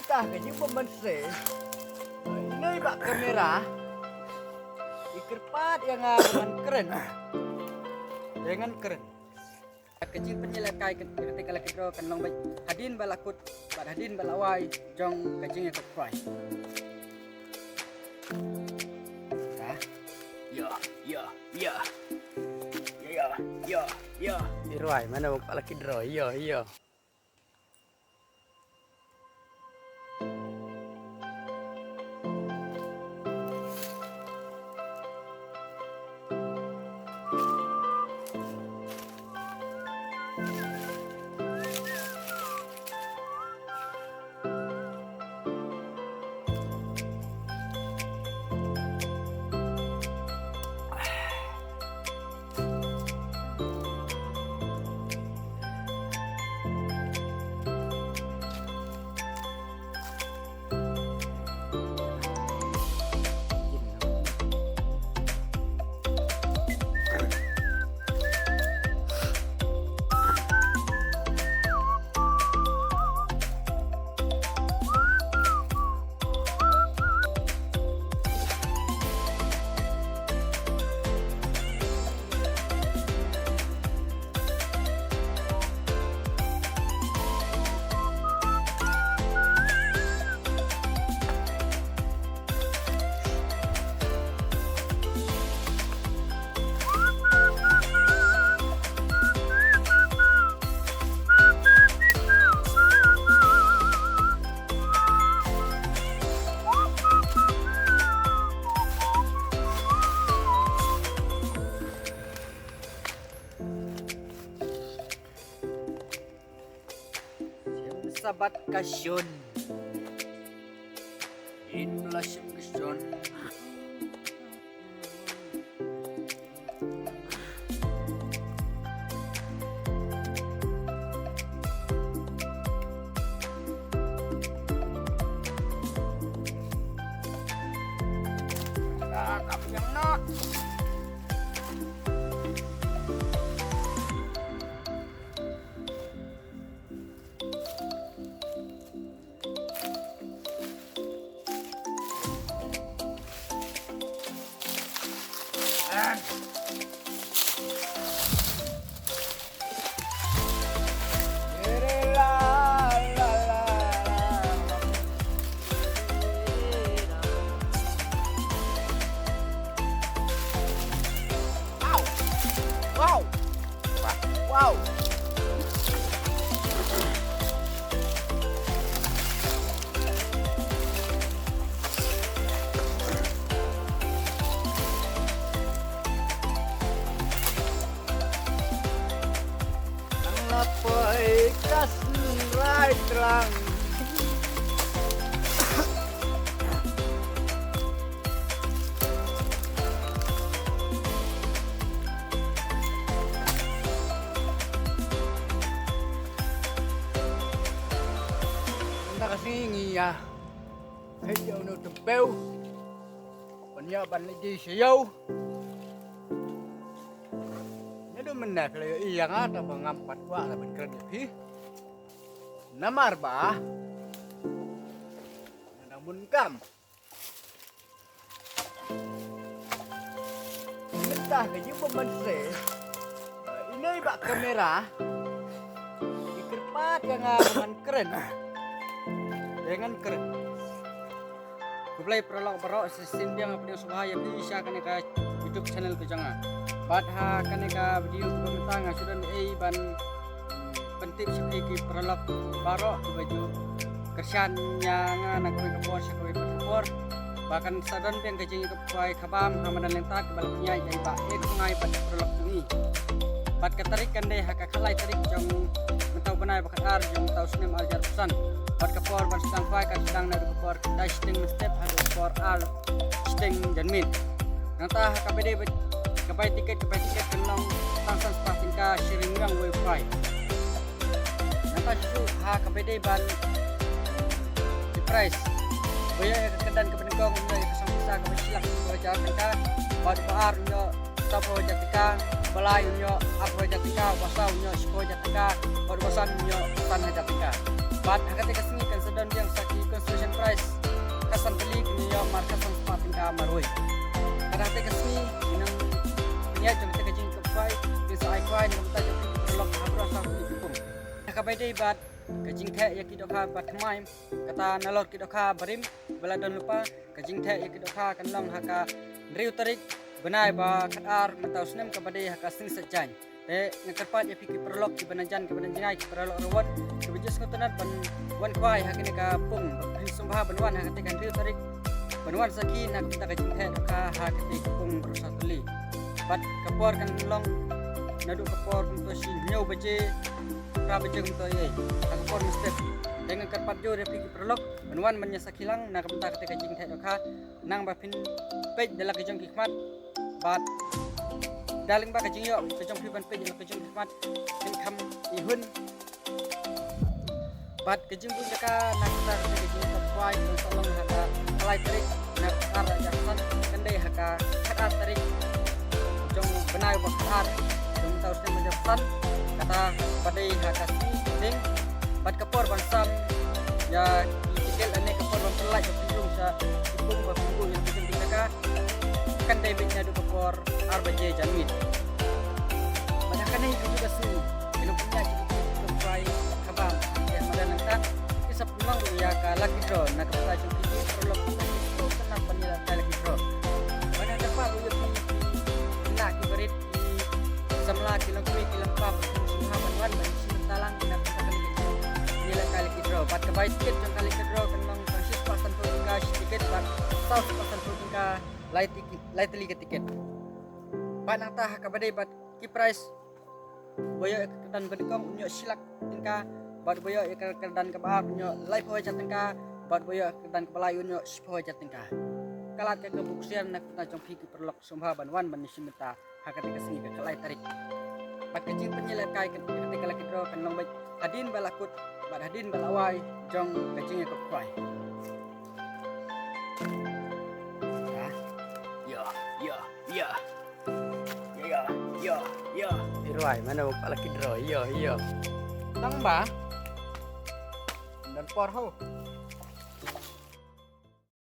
Entah gaji pembense. Ini bak kamera. Ikerpat yang dengan keren. Dengan keren. Kecil penyelekai ketika lagi draw kanong hadin balakut, bad hadin balawai, jong kajing ikut fry. Ya, ya, ya. Ya, ya, ya. Iruai mana mau lagi draw? Ya, ya. Sahabat kasyon inflation kasyon kami yang nak wow. Wow. Ang lapoy kasnray lang. Nakasingi ya. Ayaw na tumpaw. Panyaban na di siyaw. Nado man na kalayo iya nga ta mangampat wa sa benkren ya. Namar ba? Namun kam. Entah gaji pembense. Ini bak kamera. Ikerpat yang dengan keren. Dengan keren. Kublai prolog baro sistem yang apne subhaya bisa kaneka YouTube channel ko janga. Badha kaneka video komentar sudah ban penting seperti prolog baro baju kersan yang anak koi kapor sekoi kapor bahkan sadon yang kecing ke koi kabam hamadan lentak balapnya jadi ba ngai pada prolog ini. Pat katarik kande hakakalai tarik jong mentau benai bakat jong mentau sinem aljar pesan. Pat kapor ban sedang fai kan sedang naru kapor dai sting step hadu kapor al sting janmin. Nanta KPD kapai tiket kenong tangsan spasin ka sharing rang wifi. Nanta susu KPD ban di price. Boya kedan kepeningkong nya kesangsa kesilak wajar ka bad baar nya tapo jatika balay nya apo jatika wasaw nya siko jatika bad wasan nya tan jatika. Bat hakate kasini kan sedon yang saki kan marka sang sepatin ka maroi kada te kasmi inang punya jom te kajing kepai bisa ai kwai nam ta jom prolog habra sa pipum ka bai dei bat kajing the ya kidoka bat maim kata nalor kidoka barim bala don lupa kajing the ya kidoka kan long haka riu tarik benai ba kadar mentau snem ka badai haka sing sajan te ngakarpat ya pikir prolog ki banajan ke bananjai ki prolog rawan ke bejus ngotonan ban wan kwai hakini ka pung bin sumbha banwan hakati kan riu tarik banwan saki nak kita kajing the ka hakati pung bersatuli bat kapor kan long nadu kapor untuk si nyau baje pra baje untuk ye kapor mesti dengan karpat jo repiki prolog banwan menyasa kilang nak kita ketika kajing the ka nang ba pin pej dalam kajing hikmat bat daling ba kajing yo kajing piban pej dalam kajing hikmat kin kam ihun bat kajing pun ka nak kita ketika kajing kapwai tolong haka kalai tarik nak ara jaksan kendai haka kata tarik jong benai bakar jong tahu sen menjepsan kata badai haka ding bat kapor bansam ya tikel ane kapor bampelai kepung sa ipung bapunggu yang kajing ka kan debitnya do kapor arbaje jamin banyakkan ini juga sih belum punya cukup sampai kabam yang madanan kan kisah pulang ya ka laki draw nak kita cukup prolog itu kenapa nilai laki draw banyak dapat uyu nak kiberit semla kilang pap semua banwan talang nak kita nilai laki draw pat kebaik tiket yang kali draw kan mang 100% tu cash tiket pat 100% tu ka light tiket panang tah kabadai bat ki price boyo dan bedekong unyo silak tingka bat boyo dan kebaar unyo live hoja tingka bat boyo dan kepalai unyo hoja tingka kalat ke kebuksian nak kita jong piki perlok sumpah banwan ban simenta hakati kesini ke kalai tarik bat kecing penyelep kai ketika laki draw kan long baik hadin balakut bat hadin balawai jong kecing ke kwai ya irwai mana mau laki draw iya tang ba dan por ho